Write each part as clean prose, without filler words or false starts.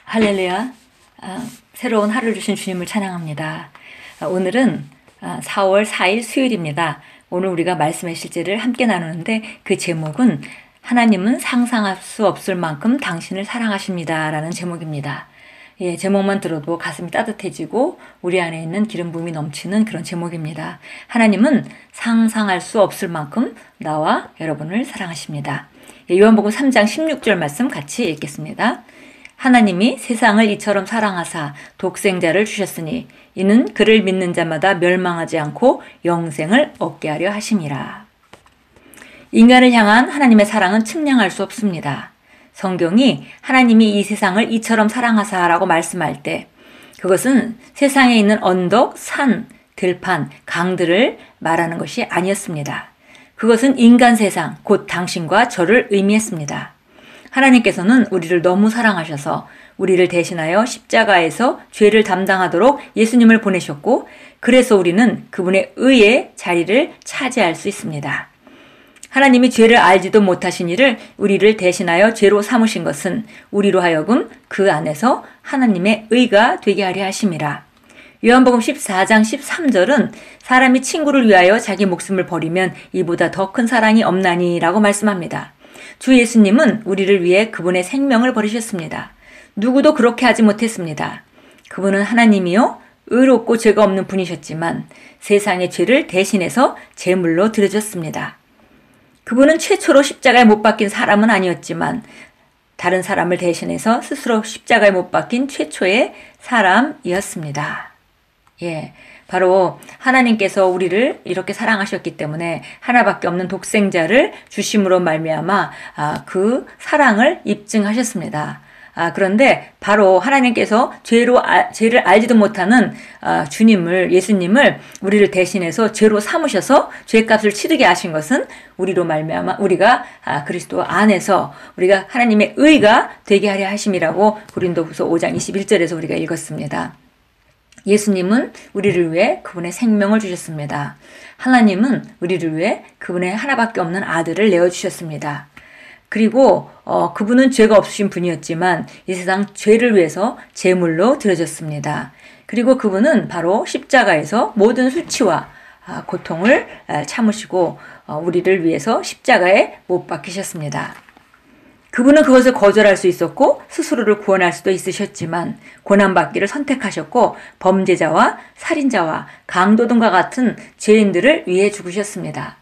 할렐루야. 새로운 하루를 주신 주님을 찬양합니다. 오늘은 4월 4일 수요일입니다. 오늘 우리가 말씀의 실제를 함께 나누는데 그 제목은 하나님은 상상할 수 없을 만큼 당신을 사랑하십니다 라는 제목입니다. 예, 제목만 들어도 가슴이 따뜻해지고 우리 안에 있는 기름 부음이 넘치는 그런 제목입니다. 하나님은 상상할 수 없을 만큼 나와 여러분을 사랑하십니다. 예, 요한복음 3장 16절 말씀 같이 읽겠습니다. 하나님이 세상을 이처럼 사랑하사 독생자를 주셨으니 이는 그를 믿는 자마다 멸망하지 않고 영생을 얻게 하려 하심이라. 인간을 향한 하나님의 사랑은 측량할 수 없습니다. 성경이 하나님이 이 세상을 이처럼 사랑하사라고 말씀할 때 그것은 세상에 있는 언덕, 산, 들판, 강들을 말하는 것이 아니었습니다. 그것은 인간 세상, 곧 당신과 저를 의미했습니다. 하나님께서는 우리를 너무 사랑하셔서 우리를 대신하여 십자가에서 죄를 담당하도록 예수님을 보내셨고 그래서 우리는 그분의 의의 자리를 차지할 수 있습니다. 하나님이 죄를 알지도 못하신 이를 우리를 대신하여 죄로 삼으신 것은 우리로 하여금 그 안에서 하나님의 의가 되게 하려 하심이라. 요한복음 14장 13절은 사람이 친구를 위하여 자기 목숨을 버리면 이보다 더 큰 사랑이 없나니 라고 말씀합니다. 주 예수님은 우리를 위해 그분의 생명을 버리셨습니다. 누구도 그렇게 하지 못했습니다. 그분은 하나님이요 의롭고 죄가 없는 분이셨지만 세상의 죄를 대신해서 제물로 드려졌습니다. 그분은 최초로 십자가에 못 박힌 사람은 아니었지만 다른 사람을 대신해서 스스로 십자가에 못 박힌 최초의 사람이었습니다. 예, 바로 하나님께서 우리를 이렇게 사랑하셨기 때문에 하나밖에 없는 독생자를 주심으로 말미암아 그 사랑을 입증하셨습니다. 그런데 바로 하나님께서 죄를 알지도 못하는 예수님을 우리를 대신해서 죄로 삼으셔서 죄값을 치르게 하신 것은 우리로 말미암아 우리가 그리스도 안에서 우리가 하나님의 의가 되게 하려 하심이라고 고린도후서 5장 21절에서 우리가 읽었습니다. 예수님은 우리를 위해 그분의 생명을 주셨습니다. 하나님은 우리를 위해 그분의 하나밖에 없는 아들을 내어주셨습니다. 그리고 그분은 죄가 없으신 분이었지만 이 세상 죄를 위해서 제물로 드려졌습니다. 그리고 그분은 바로 십자가에서 모든 수치와 고통을 참으시고 우리를 위해서 십자가에 못 박히셨습니다. 그분은 그것을 거절할 수 있었고 스스로를 구원할 수도 있으셨지만 고난받기를 선택하셨고 범죄자와 살인자와 강도등과 같은 죄인들을 위해 죽으셨습니다.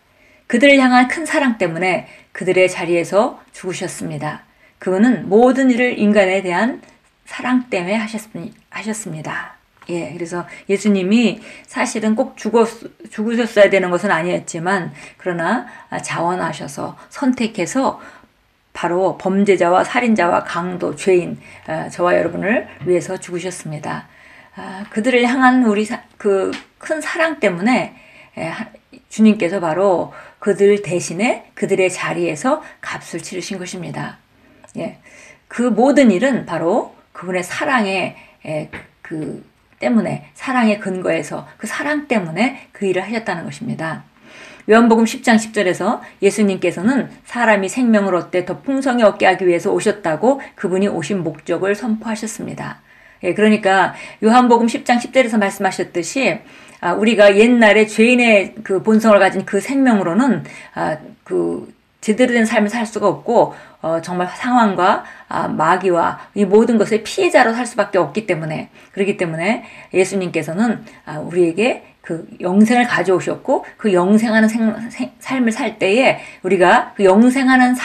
그들을 향한 큰 사랑 때문에 그들의 자리에서 죽으셨습니다. 그분은 모든 일을 인간에 대한 사랑 때문에 하셨습니다. 예, 그래서 예수님이 사실은 꼭 죽으셨어야 되는 것은 아니었지만 그러나 자원하셔서 선택해서 바로 범죄자와 살인자와 강도, 죄인, 저와 여러분을 위해서 죽으셨습니다. 그들을 향한 우리 그 큰 사랑 때문에 주님께서 바로 그들 대신에 그들의 자리에서 값을 치르신 것입니다. 예, 그 모든 일은 바로 그분의 사랑의 때문에 사랑의 근거에서 그 사랑 때문에 그 일을 하셨다는 것입니다. 요한복음 10장 10절에서 예수님께서는 사람이 생명을 얻되 더 풍성히 얻게 하기 위해서 오셨다고 그분이 오신 목적을 선포하셨습니다. 예, 그러니까 요한복음 10장 10절에서 말씀하셨듯이 우리가 옛날에 죄인의 그 본성을 가진 그 생명으로는 제대로 된 삶을 살 수가 없고 정말 상황과 마귀와 이 모든 것의 피해자로 살 수밖에 없기 때문에 그렇기 때문에 예수님께서는 우리에게 그 영생을 가져오셨고 그 영생하는 삶을 살 때에 우리가 그 영생하는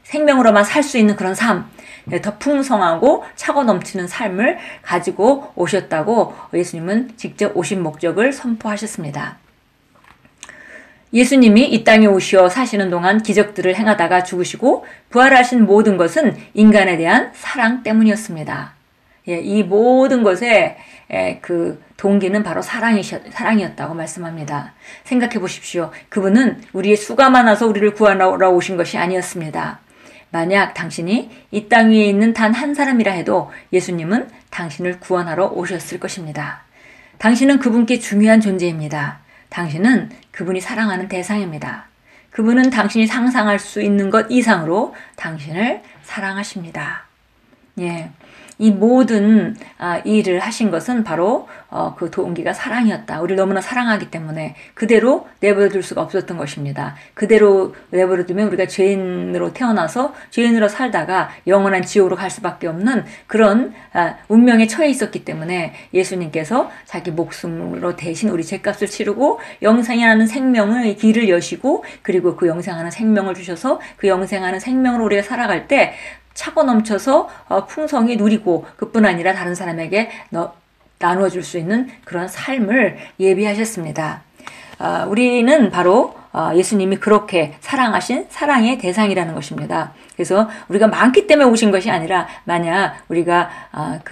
생명으로만 살 수 있는 그런 삶, 더 풍성하고 차고 넘치는 삶을 가지고 오셨다고 예수님은 직접 오신 목적을 선포하셨습니다. 예수님이 이 땅에 오시어 사시는 동안 기적들을 행하다가 죽으시고 부활하신 모든 것은 인간에 대한 사랑 때문이었습니다. 예, 이 모든 것의 그 동기는 바로 사랑이었다고 말씀합니다. 생각해 보십시오. 그분은 우리의 수가 많아서 우리를 구하러 오신 것이 아니었습니다. 만약 당신이 이 땅 위에 있는 단 한 사람이라 해도 예수님은 당신을 구원하러 오셨을 것입니다. 당신은 그분께 중요한 존재입니다. 당신은 그분이 사랑하는 대상입니다. 그분은 당신이 상상할 수 있는 것 이상으로 당신을 사랑하십니다. 예. 이 모든 일을 하신 것은 바로 그 동기가 사랑이었다. 우리를 너무나 사랑하기 때문에 그대로 내버려둘 수가 없었던 것입니다. 그대로 내버려두면 우리가 죄인으로 태어나서 죄인으로 살다가 영원한 지옥으로 갈 수밖에 없는 그런 운명에 처해 있었기 때문에 예수님께서 자기 목숨으로 대신 우리 죄값을 치르고 영생하는 생명의 길을 여시고 그리고 그 영생하는 생명을 주셔서 그 영생하는 생명으로 우리가 살아갈 때 차고 넘쳐서 풍성히 누리고 그뿐 아니라 다른 사람에게 나누어줄 수 있는 그런 삶을 예비하셨습니다. 우리는 바로 예수님이 그렇게 사랑하신 사랑의 대상이라는 것입니다. 그래서 우리가 많기 때문에 오신 것이 아니라 만약 우리가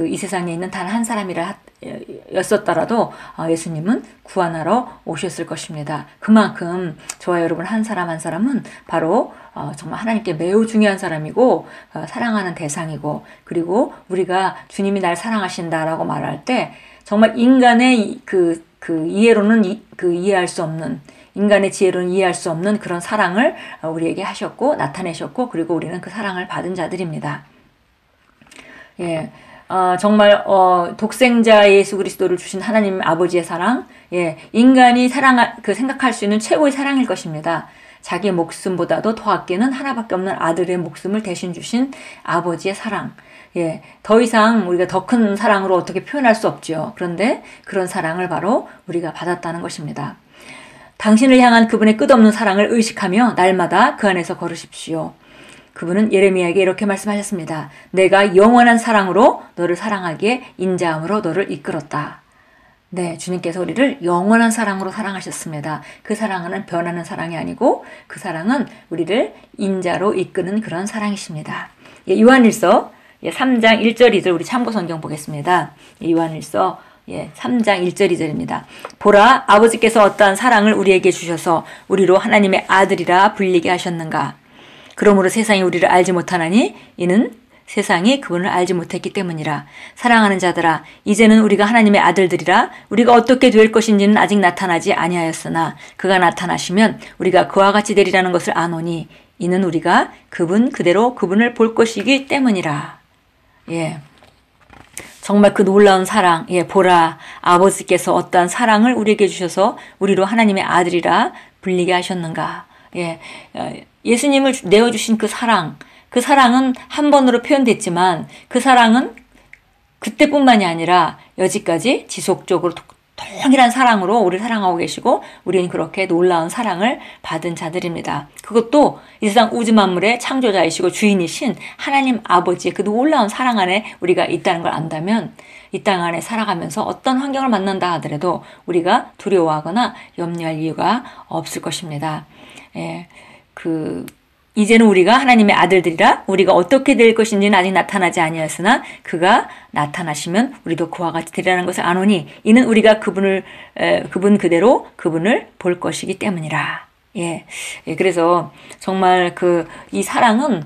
이 세상에 있는 단 한 사람이었었더라도 예수님은 구원하러 오셨을 것입니다. 그만큼 저와 여러분 한 사람 한 사람은 바로 정말 하나님께 매우 중요한 사람이고 사랑하는 대상이고 그리고 우리가 주님이 날 사랑하신다라고 말할 때 정말 인간의 그 이해로는 이해할 수 없는 인간의 지혜로는 이해할 수 없는 그런 사랑을 우리에게 하셨고 나타내셨고 그리고 우리는 그 사랑을 받은 자들입니다. 예. 정말 독생자 예수 그리스도를 주신 하나님 아버지의 사랑, 예, 인간이 생각할 수 있는 최고의 사랑일 것입니다. 자기 목숨보다도 더 아끼는 하나밖에 없는 아들의 목숨을 대신 주신 아버지의 사랑. 예, 더 이상 우리가 더 큰 사랑으로 어떻게 표현할 수 없죠. 그런데 그런 사랑을 바로 우리가 받았다는 것입니다. 당신을 향한 그분의 끝없는 사랑을 의식하며 날마다 그 안에서 걸으십시오. 그분은 예레미야에게 이렇게 말씀하셨습니다. 내가 영원한 사랑으로 너를 사랑하기에 인자함으로 너를 이끌었다. 네, 주님께서 우리를 영원한 사랑으로 사랑하셨습니다. 그 사랑은 변하는 사랑이 아니고 그 사랑은 우리를 인자로 이끄는 그런 사랑이십니다. 예, 요한일서 3장 1절 2절 우리 참고 성경 보겠습니다. 요한일서 3장 1절 2절입니다. 보라, 아버지께서 어떠한 사랑을 우리에게 주셔서 우리로 하나님의 아들이라 불리게 하셨는가. 그러므로 세상이 우리를 알지 못하나니 이는 세상이 그분을 알지 못했기 때문이라. 사랑하는 자들아, 이제는 우리가 하나님의 아들들이라. 우리가 어떻게 될 것인지는 아직 나타나지 아니하였으나 그가 나타나시면 우리가 그와 같이 되리라는 것을 아노니 이는 우리가 그분 그대로 그분을 볼 것이기 때문이라. 예. 정말 그 놀라운 사랑, 예, 보라, 아버지께서 어떠한 사랑을 우리에게 주셔서 우리로 하나님의 아들이라 불리게 하셨는가. 예, 예수님을 내어주신 그 사랑은 한 번으로 표현됐지만 그 사랑은 그때뿐만이 아니라 여지까지 지속적으로 동일한 사랑으로 우리를 사랑하고 계시고 우리는 그렇게 놀라운 사랑을 받은 자들입니다. 그것도 이 세상 우주 만물의 창조자이시고 주인이신 하나님 아버지의 그 놀라운 사랑 안에 우리가 있다는 걸 안다면 이 땅 안에 살아가면서 어떤 환경을 만난다 하더라도 우리가 두려워하거나 염려할 이유가 없을 것입니다. 예, 이제는 우리가 하나님의 아들들이라. 우리가 어떻게 될 것인지는 아직 나타나지 아니하였으나 그가 나타나시면 우리도 그와 같이 되리라는 것을 아노니 이는 우리가 그분 그대로 그분을 볼 것이기 때문이라. 예, 그래서 정말 이 사랑은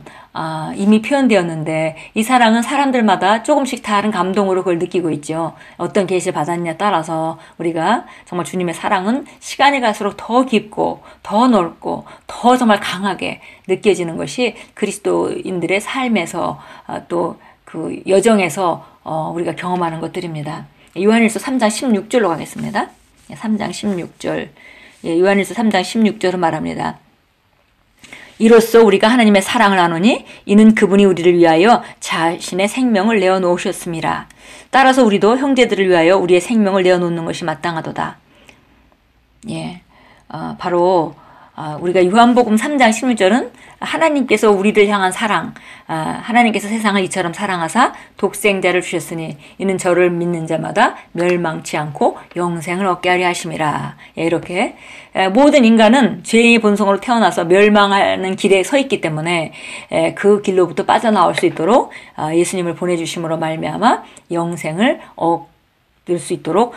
이미 표현되었는데 이 사랑은 사람들마다 조금씩 다른 감동으로 그걸 느끼고 있죠. 어떤 계시를 받았냐에 따라서 우리가 정말 주님의 사랑은 시간이 갈수록 더 깊고 더 넓고 더 정말 강하게 느껴지는 것이 그리스도인들의 삶에서 또 그 여정에서 우리가 경험하는 것들입니다. 요한일서 3장 16절로 가겠습니다. 3장 16절. 요한일서 3장 16절은 말합니다. 이로써 우리가 하나님의 사랑을 아노니 이는 그분이 우리를 위하여 자신의 생명을 내어놓으셨습니다. 따라서 우리도 형제들을 위하여 우리의 생명을 내어놓는 것이 마땅하도다. 예, 바로 우리가 요한복음 3장 16절은 하나님께서 우리를 향한 사랑, 하나님께서 세상을 이처럼 사랑하사 독생자를 주셨으니 이는 저를 믿는 자마다 멸망치 않고 영생을 얻게 하려 하심이라. 예, 이렇게 모든 인간은 죄의 본성으로 태어나서 멸망하는 길에 서 있기 때문에 그 길로부터 빠져나올 수 있도록 예수님을 보내주심으로 말미암아 영생을 얻을 수 있도록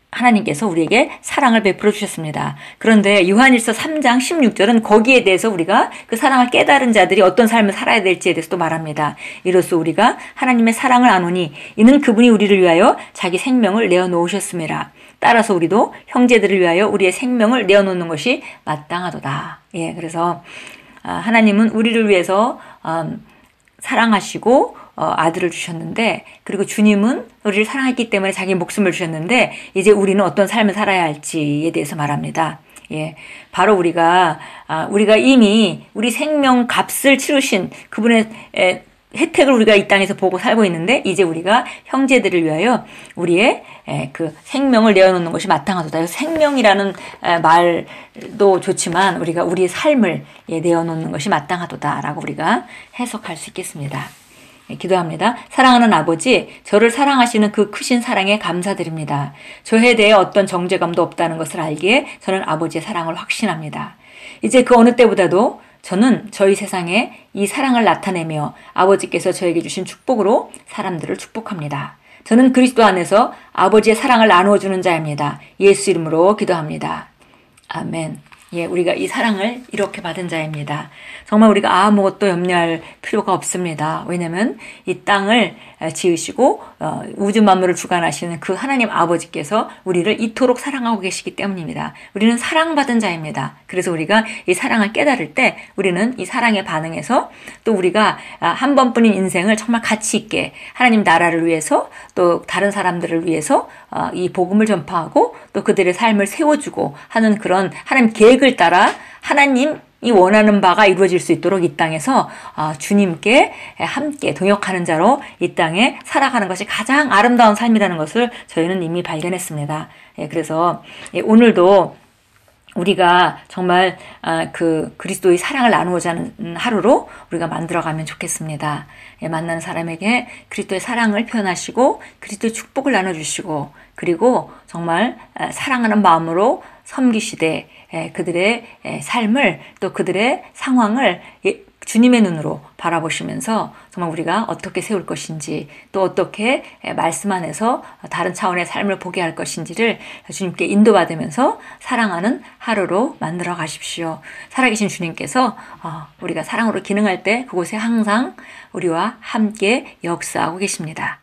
하나님께서 우리에게 사랑을 베풀어 주셨습니다. 그런데 요한일서 3장 16절은 거기에 대해서 우리가 그 사랑을 깨달은 자들이 어떤 삶을 살아야 될지에 대해서 또 말합니다. 이로써 우리가 하나님의 사랑을 아노니 이는 그분이 우리를 위하여 자기 생명을 내어놓으셨습니다. 따라서 우리도 형제들을 위하여 우리의 생명을 내어놓는 것이 마땅하도다. 예, 그래서 하나님은 우리를 위해서 사랑하시고 아들을 주셨는데, 그리고 주님은 우리를 사랑했기 때문에 자기 목숨을 주셨는데, 이제 우리는 어떤 삶을 살아야 할지에 대해서 말합니다. 예, 바로 우리가 이미 우리 생명 값을 치르신 그분의 혜택을 우리가 이 땅에서 보고 살고 있는데, 이제 우리가 형제들을 위하여 우리의 그 생명을 내어놓는 것이 마땅하도다. 생명이라는 말도 좋지만 우리가 우리의 삶을 내어놓는 것이 마땅하도다라고 우리가 해석할 수 있겠습니다. 기도합니다. 사랑하는 아버지, 저를 사랑하시는 그 크신 사랑에 감사드립니다. 저에 대해 어떤 정죄감도 없다는 것을 알기에 저는 아버지의 사랑을 확신합니다. 이제 그 어느 때보다도 저는 저희 세상에 이 사랑을 나타내며 아버지께서 저에게 주신 축복으로 사람들을 축복합니다. 저는 그리스도 안에서 아버지의 사랑을 나누어주는 자입니다. 예수 이름으로 기도합니다. 아멘. 예, 우리가 이 사랑을 이렇게 받은 자입니다. 정말 우리가 아무것도 염려할 필요가 없습니다. 왜냐하면 이 땅을 지으시고 우주 만물을 주관하시는 그 하나님 아버지께서 우리를 이토록 사랑하고 계시기 때문입니다. 우리는 사랑받은 자입니다. 그래서 우리가 이 사랑을 깨달을 때 우리는 이 사랑에 반응해서 또 우리가 한 번뿐인 인생을 정말 가치 있게 하나님 나라를 위해서 또 다른 사람들을 위해서 이 복음을 전파하고 또 그들의 삶을 세워주고 하는 그런 하나님 계획을 따라 하나님이 원하는 바가 이루어질 수 있도록 이 땅에서 주님께 함께 동역하는 자로 이 땅에 살아가는 것이 가장 아름다운 삶이라는 것을 저희는 이미 발견했습니다. 그래서 오늘도 우리가 정말 그 그리스도의 사랑을 나누고자 하는 하루로 우리가 만들어가면 좋겠습니다. 만나는 사람에게 그리스도의 사랑을 표현하시고 그리스도의 축복을 나눠주시고 그리고 정말 사랑하는 마음으로 섬기시되 그들의 삶을 또 그들의 상황을 주님의 눈으로 바라보시면서 정말 우리가 어떻게 세울 것인지 또 어떻게 말씀 안에서 다른 차원의 삶을 보게 할 것인지를 주님께 인도받으면서 사랑하는 하루로 만들어 가십시오. 살아계신 주님께서 우리가 사랑으로 기능할 때 그곳에 항상 우리와 함께 역사하고 계십니다.